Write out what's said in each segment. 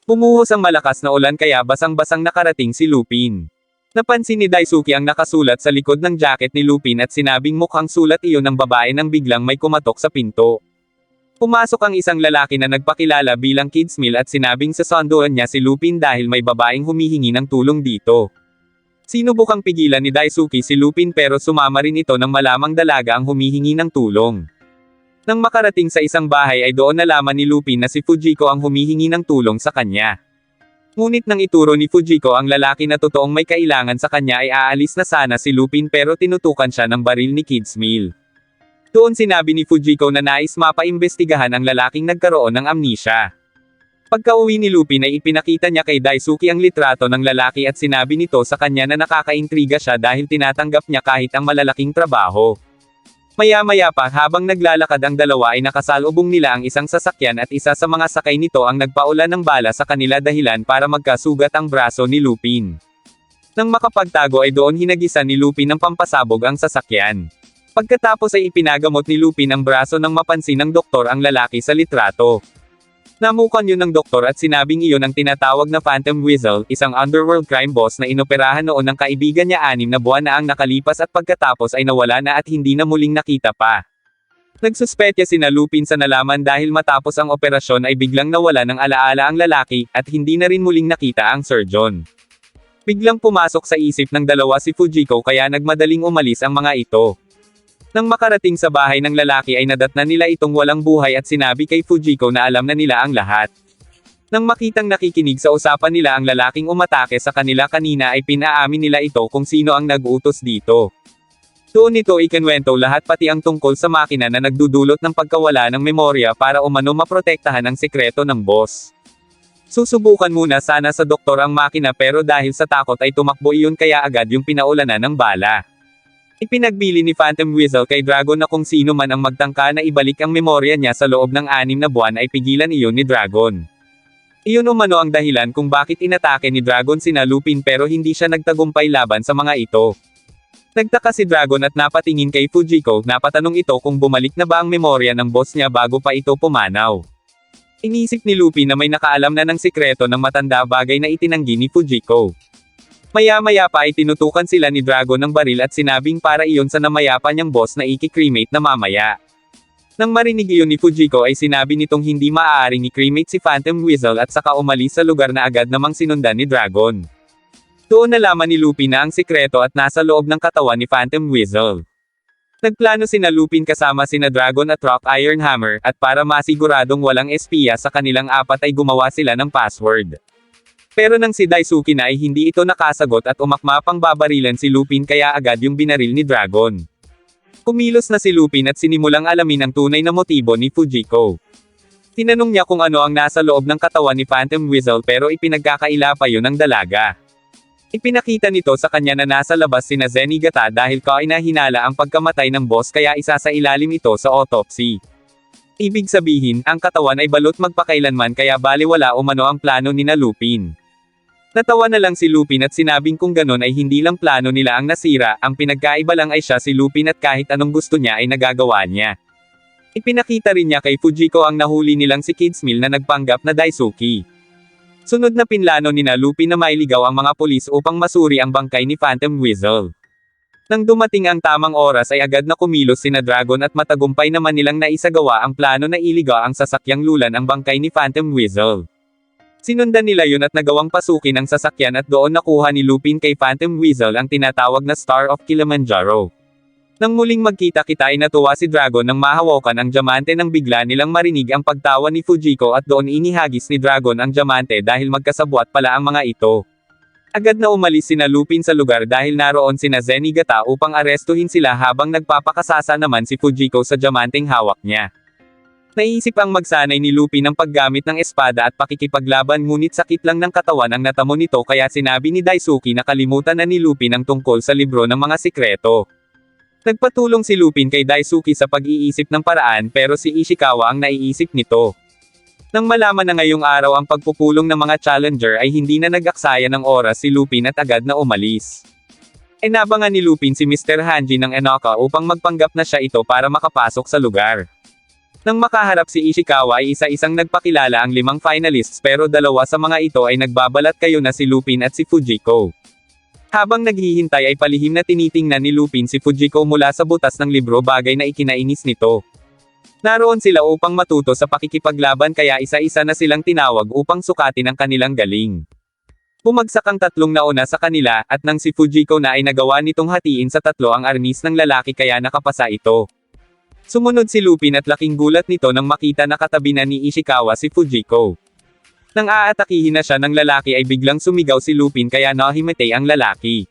Bumuhos ang malakas na ulan kaya basang-basang nakarating si Lupin. Napansin ni Daisuke ang nakasulat sa likod ng jacket ni Lupin at sinabing mukhang sulat iyon ng babae nang biglang may kumatok sa pinto. Pumasok ang isang lalaki na nagpakilala bilang Kids Meal at sinabing sasanduan niya si Lupin dahil may babaeng humihingi ng tulong dito. Sinubukang pigilan ni Daisuke si Lupin pero sumama rin ito nang malamang dalaga ang humihingi ng tulong. Nang makarating sa isang bahay ay doon nalaman ni Lupin na si Fujiko ang humihingi ng tulong sa kanya. Ngunit nang ituro ni Fujiko ang lalaki na totoong may kailangan sa kanya ay aalis na sana si Lupin pero tinutukan siya ng baril ni Kids Meal. Doon sinabi ni Fujiko na nais mapaimbestigahan ang lalaking nagkaroon ng amnesia. Pagka-uwi ni Lupin ay ipinakita niya kay Daisuke ang litrato ng lalaki at sinabi nito sa kanya na nakakaintriga siya dahil tinatanggap niya kahit ang malalaking trabaho. Maya-maya pa habang naglalakad ang dalawa ay nakasalubong nila ang isang sasakyan at isa sa mga sakay nito ang nagpaulan ng bala sa kanila dahilan para magkasugat ang braso ni Lupin. Nang makapagtago ay doon hinagisan ni Lupin ng pampasabog ang sasakyan. Pagkatapos ay ipinagamot ni Lupin ang braso nang mapansin ng doktor ang lalaki sa litrato. Namukan yun ng doktor at sinabing iyon ang tinatawag na Phantom Weasel, isang underworld crime boss na inoperahan noon ng kaibigan niya 6 na buwan na ang nakalipas at pagkatapos ay nawala na at hindi na muling nakita pa. Nagsuspetya sina Lupin sa nalaman dahil matapos ang operasyon ay biglang nawala ng alaala ang lalaki, at hindi na rin muling nakita ang surgeon. Biglang pumasok sa isip ng dalawa si Fujiko kaya nagmadaling umalis ang mga ito. Nang makarating sa bahay ng lalaki ay nadatnan nila itong walang buhay at sinabi kay Fujiko na alam na nila ang lahat. Nang makitang nakikinig sa usapan nila ang lalaking umatake sa kanila kanina ay pinaamin nila ito kung sino ang nag-utos dito. Doon nito ikinwento lahat pati ang tungkol sa makina na nagdudulot ng pagkawala ng memorya para umano maprotektahan ang sekreto ng boss. Susubukan muna sana sa doktor ang makina pero dahil sa takot ay tumakbo iyon kaya agad yung pinaulanan ng bala. Ipinagbili ni Phantom Weasel kay Dragon na kung sino man ang magtangka na ibalik ang memorya niya sa loob ng 6 na buwan ay pigilan iyon ni Dragon. Iyon umano ang dahilan kung bakit inatake ni Dragon sina Lupin pero hindi siya nagtagumpay laban sa mga ito. Nagtaka si Dragon at napatingin kay Fujiko, napatanong ito kung bumalik na ba ang memorya ng boss niya bago pa ito pumanaw. Inisip ni Lupin na may nakaalam na ng sikreto ng matanda bagay na itinanggi ni Fujiko. Maya-maya pa ay tinutukan sila ni Dragon ng baril at sinabing para iyon sa namayapa niyang boss na iki-cremate na mamaya. Nang marinig iyon ni Fujiko ay sinabi nitong hindi maaaring i-cremate si Phantom Weasel at saka umalis sa lugar na agad namang sinundan ni Dragon. Doon nalaman ni Lupin na ang sikreto at nasa loob ng katawan ni Phantom Weasel. Nagplano sina Lupin kasama sina Dragon at Rock Ironhammer, at para masiguradong walang espiya sa kanilang apat ay gumawa sila ng password. Pero nang si Daisuke na ay hindi ito nakasagot at umakma pang babarilan si Lupin kaya agad yung binaril ni Dragon. Kumilos na si Lupin at sinimulang alamin ang tunay na motibo ni Fujiko. Tinanong niya kung ano ang nasa loob ng katawan ni Phantom Weasel pero ipinagkakaila pa yun ng dalaga. Ipinakita nito sa kanya na nasa labas sina Zenigata dahil kainahinala ang pagkamatay ng boss kaya isa sa ilalim ito sa autopsy. Ibig sabihin, ang katawan ay balot magpakailanman kaya baliwala umano ang plano ni na Lupin. Natawa na lang si Lupin at sinabing kung ganon ay hindi lang plano nila ang nasira, ang pinagkaiba lang ay siya si Lupin at kahit anong gusto niya ay nagagawa niya. Ipinakita rin niya kay Fujiko ang nahuli nilang si Kids Meal na nagpanggap na Daisuke. Sunod na pinlano ni na Lupin na mailigaw ang mga pulis upang masuri ang bangkay ni Phantom Weasel. Nang dumating ang tamang oras ay agad na kumilos sina Dragon at matagumpay naman nilang naisagawa ang plano na iligaw ang sasakyang lulan ang bangkay ni Phantom Weasel. Sinundan nila yun at nagawang pasukin ang sasakyan at doon nakuha ni Lupin kay Phantom Weasel ang tinatawag na Star of Kilimanjaro. Nang muling magkita-kita ay natuwa si Dragon nang mahawakan ang diamante nang bigla nilang marinig ang pagtawa ni Fujiko at doon inihagis ni Dragon ang diamante dahil magkasabwat pala ang mga ito. Agad na umalis sina Lupin sa lugar dahil naroon sina Zenigata upang arestuhin sila habang nagpapakasasa naman si Fujiko sa diamanteng hawak niya. Naisip ang magsanay ni Lupin ng paggamit ng espada at pakikipaglaban ngunit sakit lang ng katawan ang natamo nito kaya sinabi ni Daisuke na kalimutan na ni Lupin ang tungkol sa libro ng mga sikreto. Nagpatulong si Lupin kay Daisuke sa pag-iisip ng paraan pero si Ishikawa ang naiisip nito. Nang malaman na ngayong araw ang pagpupulong ng mga challenger ay hindi na nag-aksaya ng oras si Lupin at agad na umalis. Inabangan ni Lupin si Mr. Hanji ng Enoka upang magpanggap na siya ito para makapasok sa lugar. Nang makaharap si Ishikawa ay isa-isang nagpakilala ang 5 finalists pero 2 sa mga ito ay nagbabalat kayo na si Lupin at si Fujiko. Habang naghihintay ay palihim na tinitingnan ni Lupin si Fujiko mula sa butas ng libro, bagay na ikinainis nito. Naroon sila upang matuto sa pakikipaglaban kaya isa-isa na silang tinawag upang sukatin ang kanilang galing. Bumagsak ang 3 nauna sa kanila, at nang si Fujiko na ay nagawa nitong hatiin sa 3 ang arnis ng lalaki kaya nakapasa ito. Sumunod si Lupin at laking gulat nito nang makita na katabi na ni Ishikawa si Fujiko. Nang aatakihin na siya ng lalaki ay biglang sumigaw si Lupin kaya nahimatay ang lalaki.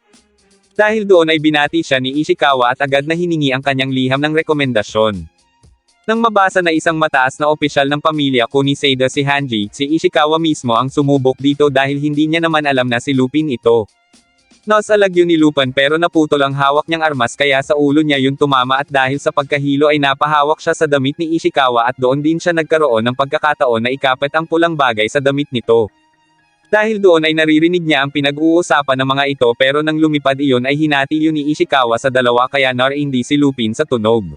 Dahil doon ay binati siya ni Ishikawa at agad na hiningi ang kanyang liham ng rekomendasyon. Nang mabasa na isang mataas na opisyal ng pamilya ni Seida si Hanji, si Ishikawa mismo ang sumubok dito dahil hindi niya naman alam na si Lupin ito. Nasalag yun ni Lupin pero naputol ang hawak niyang armas kaya sa ulo niya yun tumama at dahil sa pagkahilo ay napahawak siya sa damit ni Ishikawa at doon din siya nagkaroon ng pagkakataon na ikapit ang pulang bagay sa damit nito. Dahil doon ay naririnig niya ang pinag-uusapan ng mga ito pero nang lumipad iyon ay hinati yun ni Ishikawa sa 2 kaya hindi si Lupin sa tunog.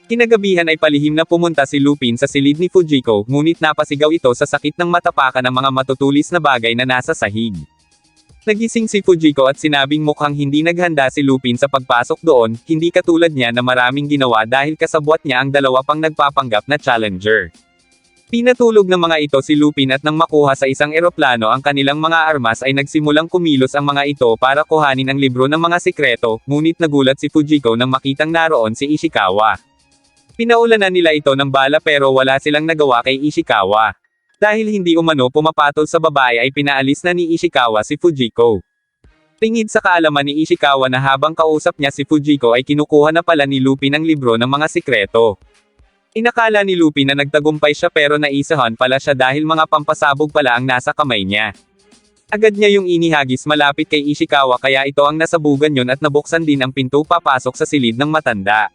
Kinagabihan ay palihim na pumunta si Lupin sa silid ni Fujiko, ngunit napasigaw ito sa sakit ng matapakan ng mga matutulis na bagay na nasa sahig. Nagising si Fujiko at sinabing mukhang hindi naghanda si Lupin sa pagpasok doon, hindi katulad niya na maraming ginawa dahil kasabwat niya ang 2 pang nagpapanggap na challenger. Pinatulog ng mga ito si Lupin at nang makuha sa isang eroplano ang kanilang mga armas ay nagsimulang kumilos ang mga ito para kuhanin ang libro ng mga sikreto, ngunit nagulat si Fujiko nang makitang naroon si Ishikawa. Pinaulanan nila ito ng bala pero wala silang nagawa kay Ishikawa. Dahil hindi umano pumapatol sa babae ay pinaalis na ni Ishikawa si Fujiko. Tingid sa kaalaman ni Ishikawa na habang kausap niya si Fujiko ay kinukuha na pala ni Lupin ang libro ng mga sikreto. Inakala ni Lupin na nagtagumpay siya pero naisahan pala siya dahil mga pampasabog pala ang nasa kamay niya. Agad niya yung inihagis malapit kay Ishikawa kaya ito ang nasabugan yun at nabuksan din ang pinto papasok sa silid ng matanda.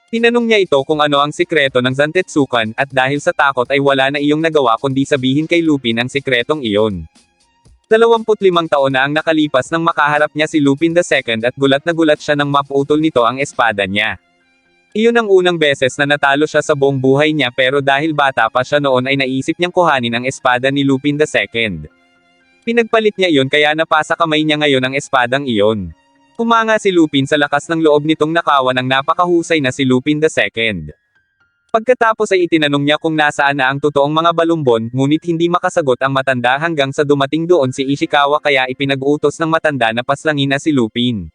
Tinanong niya ito kung ano ang sikreto ng Zantetsukan, at dahil sa takot ay wala na iyong nagawa kundi sabihin kay Lupin ang sikretong iyon. 25 taon na ang nakalipas nang makaharap niya si Lupin II at gulat na gulat siya nang maputol nito ang espada niya. Iyon ang unang beses na natalo siya sa buong buhay niya pero dahil bata pa siya noon ay naisip niyang kuhanin ang espada ni Lupin II. Pinagpalit niya iyon kaya napasa kamay niya ngayon ang espadang iyon. Humanga si Lupin sa lakas ng loob nitong nakawan ng napakahusay na si Lupin II. Pagkatapos ay itinanong niya kung nasaan na ang totoong mga balumbon, ngunit hindi makasagot ang matanda hanggang sa dumating doon si Ishikawa kaya ipinag-utos ng matanda na paslangin na si Lupin.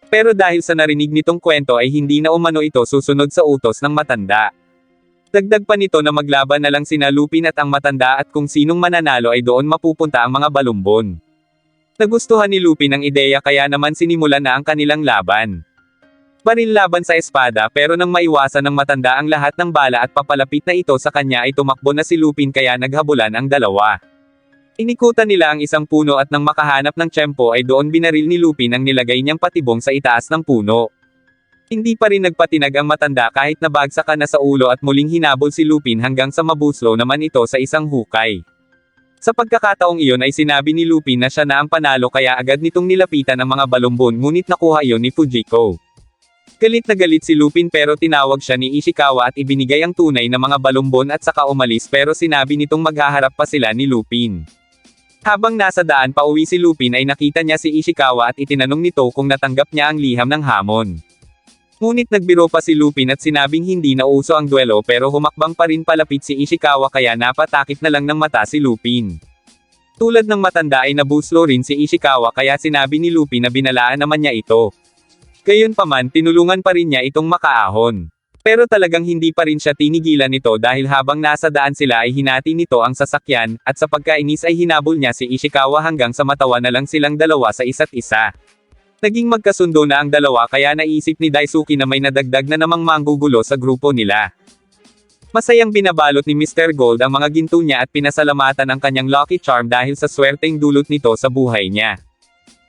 Pero dahil sa narinig nitong kwento ay hindi na umano ito susunod sa utos ng matanda. Dagdag pa nito na maglaban na lang sina Lupin at ang matanda at kung sinong mananalo ay doon mapupunta ang mga balumbon. Nagustuhan ni Lupin ang ideya kaya naman sinimulan na ang kanilang laban. Baril laban sa espada pero nang maiwasan ng matanda ang lahat ng bala at papalapit na ito sa kanya ay tumakbo na si Lupin kaya naghabulan ang 2. Inikutan nila ang isang puno at nang makahanap ng tiyempo ay doon binaril ni Lupin ang nilagay niyang patibong sa itaas ng puno. Hindi pa rin nagpatinag ang matanda kahit nabagsakan na sa ulo at muling hinabol si Lupin hanggang sa mabuslo naman ito sa isang hukay. Sa pagkakataong iyon ay sinabi ni Lupin na siya na ang panalo kaya agad nitong nilapitan ang mga balumbon ngunit nakuha iyon ni Fujiko. Galit na galit si Lupin pero tinawag siya ni Ishikawa at ibinigay ang tunay na mga balumbon at saka umalis pero sinabi nitong maghaharap pa sila ni Lupin. Habang nasa daan pa uwi si Lupin ay nakita niya si Ishikawa at itinanong nito kung natanggap niya ang liham ng hamon. Ngunit nagbiro pa si Lupin at sinabing hindi na uso ang duelo pero humakbang pa rin palapit si Ishikawa kaya napatakip na lang ng mata si Lupin. Tulad ng matanda ay nabuslo rin si Ishikawa kaya sinabi ni Lupin na binalaan naman niya ito. Gayunpaman tinulungan pa rin niya itong makaahon. Pero talagang hindi pa rin siya tinigilan nito dahil habang nasa daan sila ay hinati nito ang sasakyan, at sa pagkainis ay hinabol niya si Ishikawa hanggang sa matawa na lang silang 2 sa isa't isa. Naging magkasundo na ang 2 kaya naisip ni Daisuke na may nadagdag na namang manggugulo sa grupo nila. Masayang binabalot ni Mr. Gold ang mga ginto niya at pinasalamatan ang kanyang lucky charm dahil sa swerteng dulot nito sa buhay niya.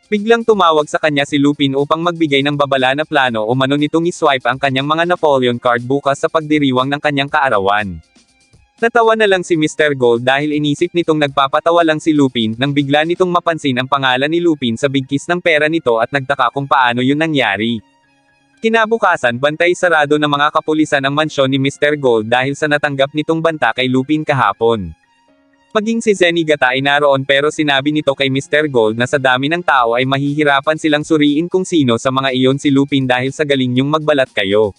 Biglang tumawag sa kanya si Lupin upang magbigay ng babala na plano o mano nitong iswipe ang kanyang mga Napoleon card bukas sa pagdiriwang ng kanyang kaarawan. Natawa na lang si Mr. Gold dahil inisip nitong nagpapatawa lang si Lupin nang bigla nitong mapansin ang pangalan ni Lupin sa bigkis ng pera nito at nagtaka kung paano yun nangyari. Kinabukasan bantay sarado ng mga kapulisan ang mansyon ni Mr. Gold dahil sa natanggap nitong banta kay Lupin kahapon. Maging si Zenigata ay naroon pero sinabi nito kay Mr. Gold na sa dami ng tao ay mahihirapan silang suriin kung sino sa mga iyon si Lupin dahil sa galing niyong magbalat kayo.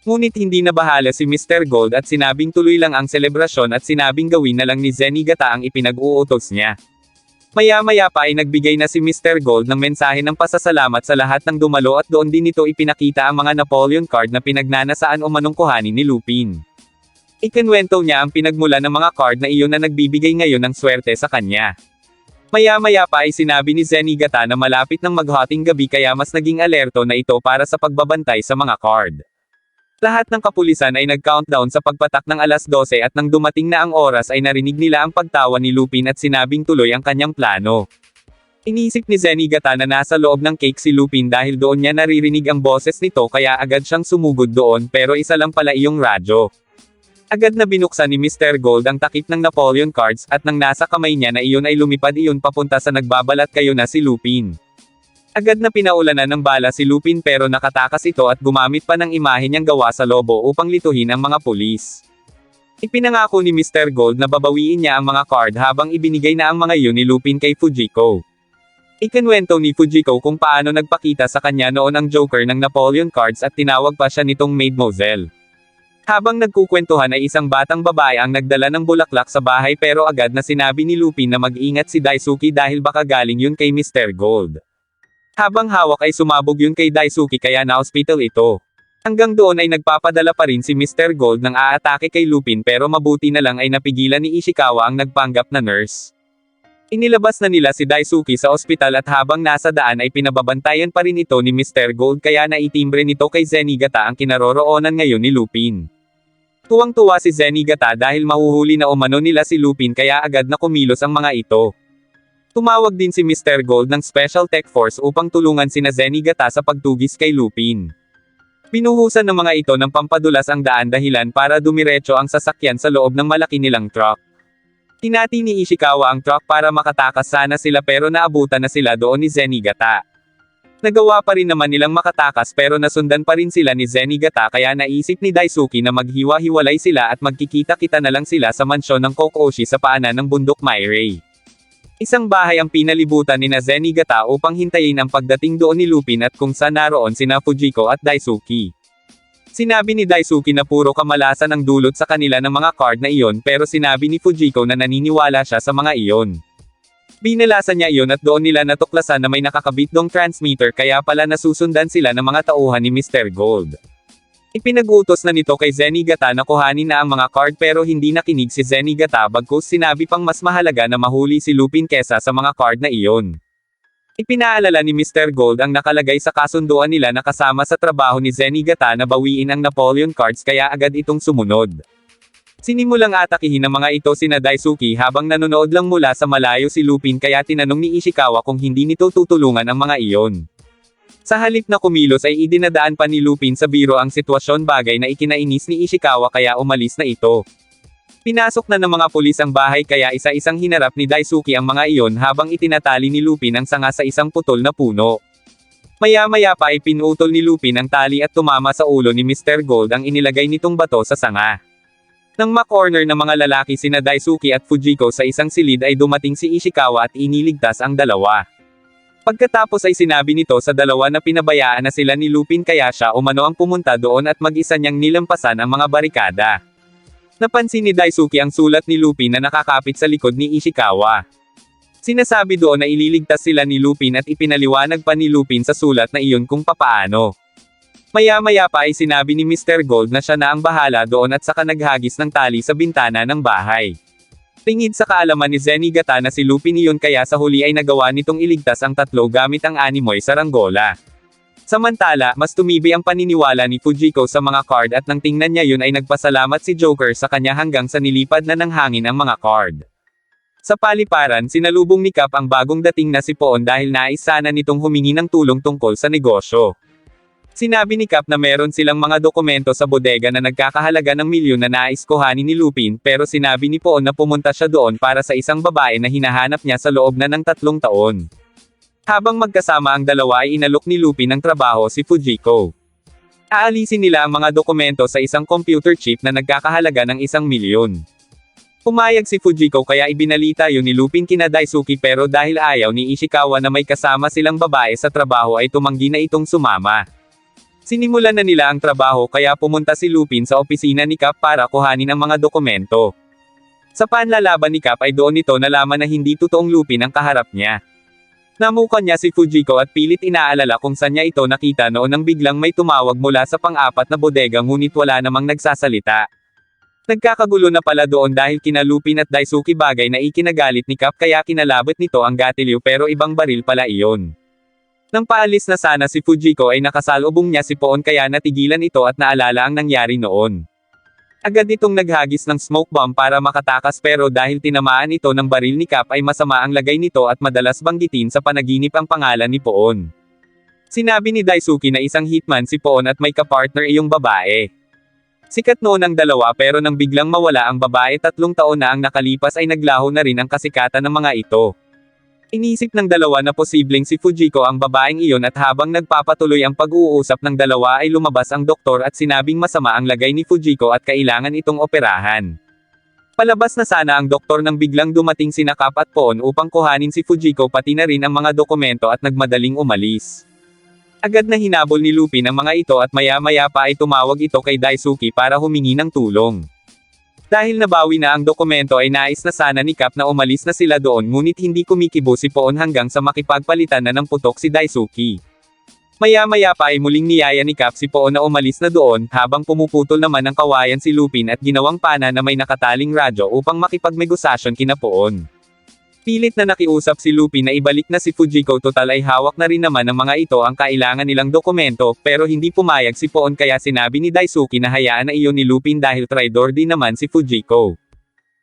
Ngunit hindi na bahala si Mr. Gold at sinabing tuloy lang ang selebrasyon at sinabing gawin na lang ni Zenigata ang ipinag-uutos niya. Maya-maya pa ay nagbigay na si Mr. Gold ng mensahe ng pasasalamat sa lahat ng dumalo at doon din nito ipinakita ang mga Napoleon card na pinagnanasaan o manong kuhanin ni Lupin. Ikinwento niya ang pinagmula ng mga card na iyon na nagbibigay ngayon ng swerte sa kanya. Maya-maya pa ay sinabi ni Zenigata na malapit ng maghating gabi kaya mas naging alerto na ito para sa pagbabantay sa mga card. Lahat ng kapulisan ay nag-countdown sa pagpatak ng alas 12 at nang dumating na ang oras ay narinig nila ang pagtawa ni Lupin at sinabing tuloy ang kanyang plano. Inisip ni Zenigata na nasa loob ng cake si Lupin dahil doon niya naririnig ang boses nito kaya agad siyang sumugod doon pero isa lang pala iyong radyo. Agad na binuksan ni Mr. Gold ang takip ng Napoleon cards at nang nasa kamay niya na iyon ay lumipad iyon papunta sa nagbabalat kayo na si Lupin. Agad na pinaulanan ng bala si Lupin pero nakatakas ito at gumamit pa ng imahe niyang gawa sa lobo upang lituhin ang mga pulis. Ipinangako ni Mr. Gold na babawiin niya ang mga card habang ibinigay na ang mga iyon ni Lupin kay Fujiko. Ikinwento ni Fujiko kung paano nagpakita sa kanya noon ang Joker ng Napoleon cards at tinawag pa siya nitong Mademoiselle. Habang nagkukwentuhan ay isang batang babae ang nagdala ng bulaklak sa bahay pero agad na sinabi ni Lupin na mag-ingat si Daisuke dahil baka galing yun kay Mr. Gold. Habang hawak ay sumabog yun kay Daisuke kaya na-hospital ito. Hanggang doon ay nagpapadala pa rin si Mr. Gold ng aatake kay Lupin pero mabuti na lang ay napigilan ni Ishikawa ang nagpanggap na nurse. Inilabas na nila si Daisuke sa ospital at habang nasa daan ay pinababantayan pa rin ito ni Mr. Gold kaya naitimbre nito kay Zenigata ang kinaroroonan ngayon ni Lupin. Tuwang-tuwa si Zenigata dahil mahuhuli na umano nila si Lupin kaya agad na kumilos ang mga ito. Tumawag din si Mr. Gold ng Special Tech Force upang tulungan sina Zenigata sa pagtugis kay Lupin. Pinuhusan ng mga ito ng pampadulas ang daan dahilan para dumiretso ang sasakyan sa loob ng malaki nilang truck. Hinati ni Ishikawa ang truck para makatakas sana sila pero naabutan na sila doon ni Zenigata. Nagawa pa rin naman nilang makatakas pero nasundan pa rin sila ni Zenigata kaya naisip ni Daisuke na maghiwa-hiwalay sila at magkikita-kita na lang sila sa mansyon ng Kokoshi sa paanan ng bundok Mairei. Isang bahay ang pinalibutan ni Zenigata upang hintayin ang pagdating doon ni Lupin at kung saan naroon sina Fujiko at Daisuke. Sinabi ni Daisuke na puro kamalasan ang dulot sa kanila ng mga card na iyon pero sinabi ni Fujiko na naniniwala siya sa mga iyon. Binalasan niya iyon at doon nila natuklasan na may nakakabit dong transmitter kaya pala nasusundan sila ng mga tauhan ni Mr. Gold. Ipinag-utos na nito kay Zenigata na kuhanin na ang mga card pero hindi nakinig si Zenigata bagkus sinabi pang mas mahalaga na mahuli si Lupin kesa sa mga card na iyon. Ipinaalala ni Mr. Gold ang nakalagay sa kasunduan nila na kasama sa trabaho ni Zenigata na bawiin ang Napoleon cards kaya agad itong sumunod. Sinimulang atakihin ng mga ito sina Daisuke habang nanonood lang mula sa malayo si Lupin kaya tinanong ni Ishikawa kung hindi nito tutulungan ang mga iyon. Sa halip na kumilos ay idinadaan pa ni Lupin sa biro ang sitwasyon bagay na ikinainis ni Ishikawa kaya umalis na ito. Pinasok na ng mga pulis ang bahay kaya isa-isang hinarap ni Daisuke ang mga iyon habang itinatali ni Lupin ang sanga sa isang putol na puno. Maya-maya pa ay pinutol ni Lupin ang tali at tumama sa ulo ni Mr. Gold ang inilagay nitong bato sa sanga. Nang ma-corner ng mga lalaki sina Daisuke at Fujiko sa isang silid ay dumating si Ishikawa at iniligtas ang dalawa. Pagkatapos ay sinabi nito sa dalawa na pinabayaan na sila ni Lupin kaya siya umano ang pumunta doon at mag-isa niyang nilampasan ang mga barikada. Napansin ni Daisuke ang sulat ni Lupin na nakakapit sa likod ni Ishikawa. Sinasabi doon na ililigtas sila ni Lupin at ipinaliwanag pa ni Lupin sa sulat na iyon kung papaano. Maya-maya pa ay sinabi ni Mr. Gold na siya na ang bahala doon at saka naghagis ng tali sa bintana ng bahay. Tingid sa kaalaman ni Zenigata na si Lupin iyon kaya sa huli ay nagawa nitong iligtas ang tatlo gamit ang animoy saranggola. Samantala, mas tumibay ang paniniwala ni Fujiko sa mga card at nang tingnan niya yun ay nagpasalamat si Joker sa kanya hanggang sa nilipad na ng hangin ang mga card. Sa paliparan, sinalubong ni Cap ang bagong dating na si Poon dahil nais sana nitong humingi ng tulong tungkol sa negosyo. Sinabi ni Cap na meron silang mga dokumento sa bodega na nagkakahalaga ng milyon na nais kuhanin ni Lupin pero sinabi ni Poon na pumunta siya doon para sa isang babae na hinahanap niya sa loob na ng 3 taon. Habang magkasama ang dalawa ay inalok ni Lupin ng trabaho si Fujiko. Aalisin nila ang mga dokumento sa isang computer chip na nagkakahalaga ng 1 milyon. Pumayag si Fujiko kaya ibinalita yun ni Lupin kina Daisuke pero dahil ayaw ni Ishikawa na may kasama silang babae sa trabaho ay tumanggi na itong sumama. Sinimulan na nila ang trabaho kaya pumunta si Lupin sa opisina ni Cap para kuhanin ang mga dokumento. Sa panlalaban ni Cap ay doon nito nalaman na hindi totoong Lupin ang kaharap niya. Namukan niya si Fujiko at pilit inaalala kung saan niya ito nakita noon nang biglang may tumawag mula sa pang-apat na bodega ngunit wala namang nagsasalita. Nagkakagulo na pala doon dahil kina Lupin at Daisuke bagay na ikinagalit ni Cap kaya kinalabot nito ang gatilyo pero ibang baril pala iyon. Nang paalis na sana si Fujiko ay nakasalubong niya si Poon kaya natigilan ito at naalala ang nangyari noon. Agad itong naghagis ng smoke bomb para makatakas pero dahil tinamaan ito ng baril ni Cap ay masama ang lagay nito at madalas banggitin sa panaginip ang pangalan ni Poon. Sinabi ni Daisuke na isang hitman si Poon at may kapartner iyong babae. Sikat noon ang dalawa pero nang biglang mawala ang babae 3 taon na ang nakalipas ay naglaho na rin ang kasikatan ng mga ito. Inisip ng dalawa na posibleng si Fujiko ang babaeng iyon at habang nagpapatuloy ang pag-uusap ng dalawa ay lumabas ang doktor at sinabing masama ang lagay ni Fujiko at kailangan itong operahan. Palabas na sana ang doktor nang biglang dumating sina Cap at Poon upang kuhanin si Fujiko pati na rin ang mga dokumento at nagmadaling umalis. Agad na hinabol ni Lupin ang mga ito at maya-maya pa ay tumawag ito kay Daisuke para humingi ng tulong. Dahil nabawi na ang dokumento ay nais na sana ni Cap na umalis na sila doon ngunit hindi kumikibo si Poon hanggang sa makipagpalitan na ng putok si Daisuke. Maya-maya pa ay muling niyaya ni Cap si Poon na umalis na doon habang pumuputol naman ng kawayan si Lupin at ginawang pana na may nakataling radyo upang makipagmegosasyon kina Poon. Pilit na nakiusap si Lupin na ibalik na si Fujiko total ay hawak na rin naman ng mga ito ang kailangan nilang dokumento pero hindi pumayag si Poon kaya sinabi ni Daisuke na hayaan na iyon ni Lupin dahil traidor din naman si Fujiko.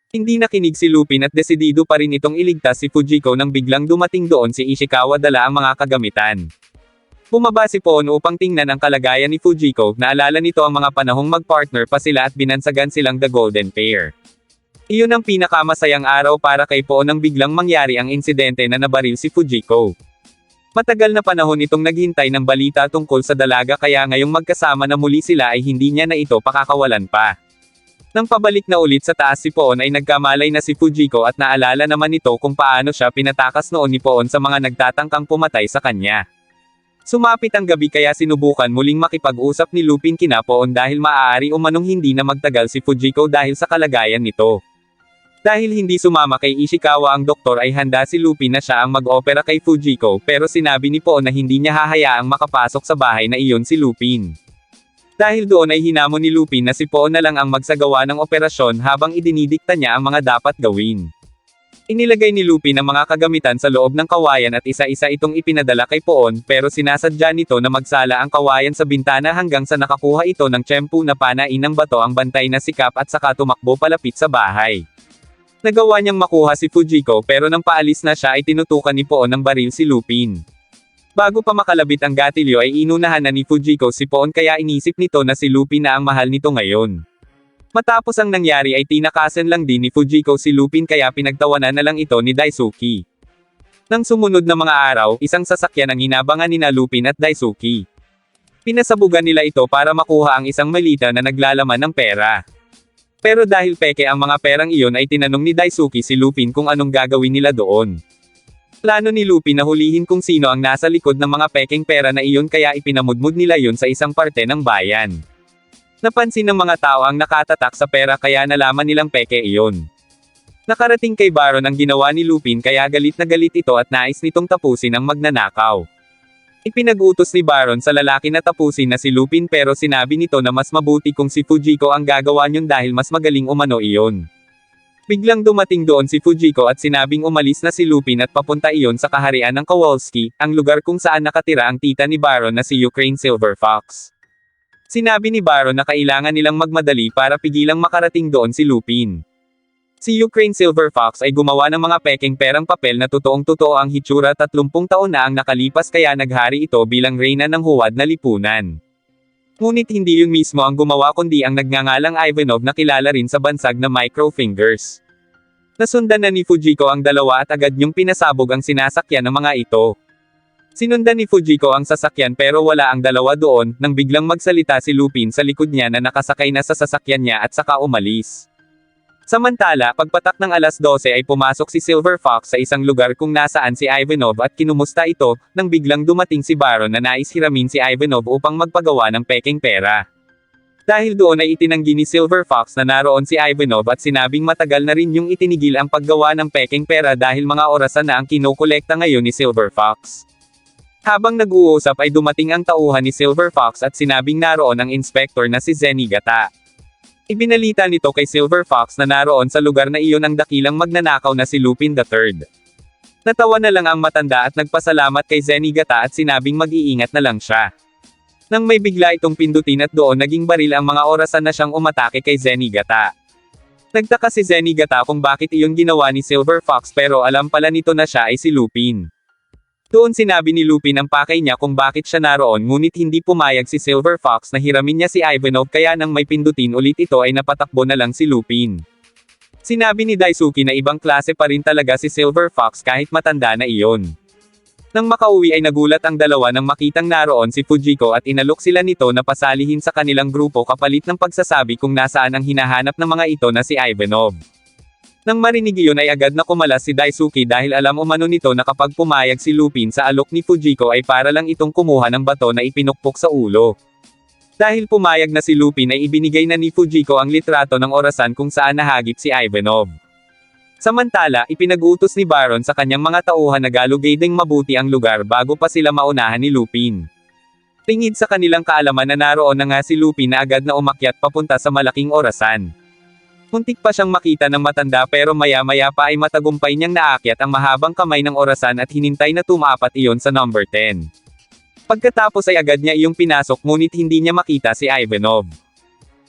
Hindi nakinig si Lupin at desidido pa rin itong iligtas si Fujiko nang biglang dumating doon si Ishikawa dala ang mga kagamitan. Bumaba si Poon upang tingnan ang kalagayan ni Fujiko, naalala nito ang mga panahong magpartner pa sila at binansagan silang The Golden Pair. Iyon ang pinakamasayang araw para kay Poon nang biglang mangyari ang insidente na nabaril si Fujiko. Matagal na panahon itong naghintay ng balita tungkol sa dalaga kaya ngayong magkasama na muli sila ay hindi niya na ito pakakawalan pa. Nang pabalik na ulit sa taas si Poon ay nagkamalay na si Fujiko at naalala naman nito kung paano siya pinatakas noon ni Poon sa mga nagtatangkang pumatay sa kanya. Sumapit ang gabi kaya sinubukan muling makipag-usap ni Lupin kina Poon dahil maaari umanong hindi na magtagal si Fujiko dahil sa kalagayan nito. Dahil hindi sumama kay Ishikawa ang doktor ay handa si Lupin na siya ang mag-opera kay Fujiko pero sinabi ni Poon na hindi niya hahayaang makapasok sa bahay na iyon si Lupin. Dahil doon ay hinamon ni Lupin na si Poon na lang ang magsagawa ng operasyon habang idinidikta niya ang mga dapat gawin. Inilagay ni Lupin ang mga kagamitan sa loob ng kawayan at isa-isa itong ipinadala kay Poon pero sinasadya nito na magsala ang kawayan sa bintana hanggang sa nakakuha ito ng tiyempo na panain ng bato ang bantay na si Cap at saka tumakbo palapit sa bahay. Nagawa niyang makuha si Fujiko pero nang paalis na siya ay tinutukan ni Poon ng baril si Lupin. Bago pa makalabit ang gatilyo ay inunahan na ni Fujiko si Poon kaya inisip nito na si Lupin na ang mahal nito ngayon. Matapos ang nangyari ay tinakasan lang din ni Fujiko si Lupin kaya pinagtawanan na lang ito ni Daisuke. Nang sumunod na mga araw, isang sasakyan ang hinabangan nina Lupin at Daisuke. Pinasabugan nila ito para makuha ang isang malita na naglalaman ng pera. Pero dahil peke ang mga perang iyon ay tinanong ni Daisuke si Lupin kung anong gagawin nila doon. Plano ni Lupin na hulihin kung sino ang nasa likod ng mga pekeng pera na iyon kaya ipinamudmud nila yun sa isang parte ng bayan. Napansin ng mga tao ang nakatatak sa pera kaya nalaman nilang peke iyon. Nakarating kay Baron ang ginawa ni Lupin kaya galit na galit ito at nais nitong tapusin ang magnanakaw. Ipinag-utos ni Baron sa lalaki na tapusin na si Lupin pero sinabi nito na mas mabuti kung si Fujiko ang gagawa niyon dahil mas magaling umano iyon. Biglang dumating doon si Fujiko at sinabing umalis na si Lupin at papunta iyon sa kaharian ng Kowalski, ang lugar kung saan nakatira ang tita ni Baron na si Ukraine Silver Fox. Sinabi ni Baron na kailangan nilang magmadali para pigilang makarating doon si Lupin. Si Ukraine Silver Fox ay gumawa ng mga pekeng perang papel na totoong-totoo ang hitsura 30 taon na ang nakalipas kaya naghari ito bilang reyna ng huwad na lipunan. Ngunit hindi yun mismo ang gumawa kundi ang nagngangalang Ivanov na kilala rin sa bansag na Microfingers. Nasundan na ni Fujiko ang dalawa at agad niyong pinasabog ang sinasakyan ng mga ito. Sinundan ni Fujiko ang sasakyan pero wala ang dalawa doon, nang biglang magsalita si Lupin sa likod niya na nakasakay na sa sasakyan niya at saka umalis. Samantala, pagpatak ng alas 12 ay pumasok si Silver Fox sa isang lugar kung nasaan si Ivanov at kinumusta ito, nang biglang dumating si Baron na nais hiramin si Ivanov upang magpagawa ng pekeng pera. Dahil doon ay itinanggi ni Silver Fox na naroon si Ivanov at sinabing matagal na rin yung itinigil ang paggawa ng pekeng pera dahil mga orasan na ang kinokolekta ngayon ni Silver Fox. Habang nag-uusap ay dumating ang tauhan ni Silver Fox at sinabing naroon ang inspektor na si Zenigata. Ibinalita nito kay Silver Fox na naroon sa lugar na iyon ang dakilang magnanakaw na si Lupin III. Natawa na lang ang matanda at nagpasalamat kay Zenigata at sinabing mag-iingat na lang siya. Nang may bigla itong pindutin at doon naging baril ang mga orasan na siyang umatake kay Zenigata. Nagtaka si Zenigata kung bakit iyon ginawa ni Silver Fox pero alam pala nito na siya ay si Lupin. Doon sinabi ni Lupin ang pakay niya kung bakit siya naroon ngunit hindi pumayag si Silver Fox na hiramin niya si Ivanov kaya nang may pindutin ulit ito ay napatakbo na lang si Lupin. Sinabi ni Daisuke na ibang klase pa rin talaga si Silver Fox kahit matanda na iyon. Nang makauwi ay nagulat ang dalawa nang makitang naroon si Fujiko at inalok sila nito na pasalihin sa kanilang grupo kapalit ng pagsasabi kung nasaan ang hinahanap ng mga ito na si Ivanov. Nang marinig iyon ay agad na kumalas si Daisuke dahil alam umano nito na kapag pumayag si Lupin sa alok ni Fujiko ay para lang itong kumuha ng bato na ipinukpok sa ulo. Dahil pumayag na si Lupin ay ibinigay na ni Fujiko ang litrato ng orasan kung saan nahagip si Ivanov. Samantala, ipinag-utos ni Baron sa kanyang mga tauhan na galugading mabuti ang lugar bago pa sila maunahan ni Lupin. Tingid sa kanilang kaalaman na naroon na nga si Lupin na agad na umakyat papunta sa malaking orasan. Muntik pa siyang makita ng matanda pero maya-maya pa ay matagumpay niyang naakyat ang mahabang kamay ng orasan at hinintay na tumapat iyon sa number 10. Pagkatapos ay agad niya iyong pinasok ngunit hindi niya makita si Ivanov.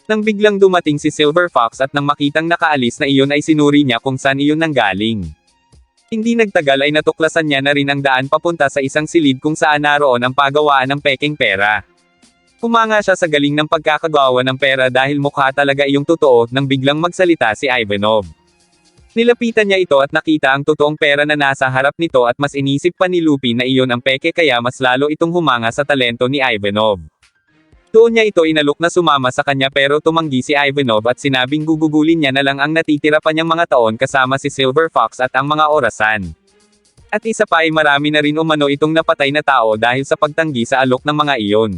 Nang biglang dumating si Silver Fox at nang makitang nakaalis na iyon ay sinuri niya kung saan iyon nanggaling. Hindi nagtagal ay natuklasan niya na rin ang daan papunta sa isang silid kung saan naroon ang pagawaan ng pekeng pera. Humanga siya sa galing ng pagkakagawa ng pera dahil mukha talaga iyong totoo nang biglang magsalita si Ivanov. Nilapitan niya ito at nakita ang totoong pera na nasa harap nito at mas inisip pa ni Lupin na iyon ang peke kaya mas lalo itong humanga sa talento ni Ivanov. Doon niya ito inalok na sumama sa kanya pero tumanggi si Ivanov at sinabing gugugulin niya na lang ang natitira pa niyang mga taon kasama si Silver Fox at ang mga orasan. At isa pa ay marami na rin umano itong napatay na tao dahil sa pagtanggi sa alok ng mga iyon.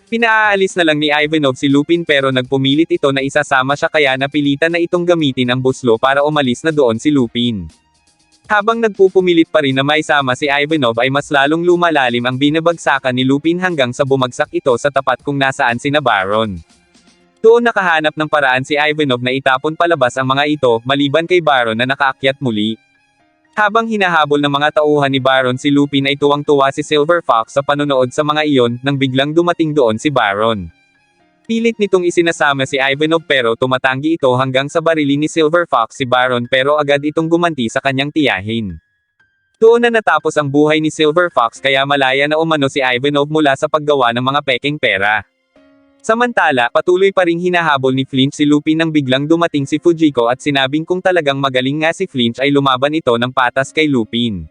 Pinaalis na lang ni Ivanov si Lupin pero nagpumilit ito na isasama siya kaya napilitan na itong gamitin ang buslo para umalis na doon si Lupin. Habang nagpupumilit pa rin na maisama si Ivanov ay mas lalong lumalalim ang binabagsakan ni Lupin hanggang sa bumagsak ito sa tapat kung nasaan sina Baron. Doon nakahanap ng paraan si Ivanov na itapon palabas ang mga ito, maliban kay Baron na nakaakyat muli. Habang hinahabol ng mga tauhan ni Baron si Lupin ay tuwang-tuwa si Silver Fox sa panonood sa mga iyon nang biglang dumating doon si Baron. Pilit nitong isinasama si Ivanov pero tumatanggi ito hanggang sa barilin ni Silver Fox si Baron pero agad itong gumanti sa kanyang tiyahin. Doon na natapos ang buhay ni Silver Fox kaya malaya na umano si Ivanov mula sa paggawa ng mga pekeng pera. Samantala, patuloy pa ring hinahabol ni Flinch si Lupin nang biglang dumating si Fujiko at sinabing kung talagang magaling nga si Flinch ay lumaban ito ng patas kay Lupin.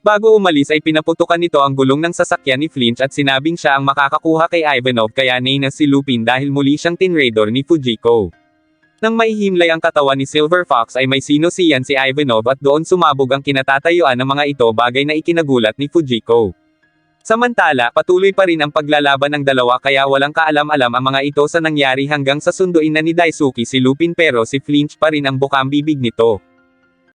Bago umalis ay pinaputukan nito ang gulong ng sasakyan ni Flinch at sinabing siya ang makakakuha kay Ivanov kaya nainas si Lupin dahil muli siyang tinraidor ni Fujiko. Nang maihimlay ang katawan ni Silver Fox ay may sinosiyan si Ivanov at doon sumabog ang kinatatayuan ng mga ito bagay na ikinagulat ni Fujiko. Samantala, patuloy pa rin ang paglalaban ng dalawa kaya walang kaalam-alam ang mga ito sa nangyari hanggang sa sunduin na ni Daisuke si Lupin pero si Flinch pa rin ang bukang bibig nito.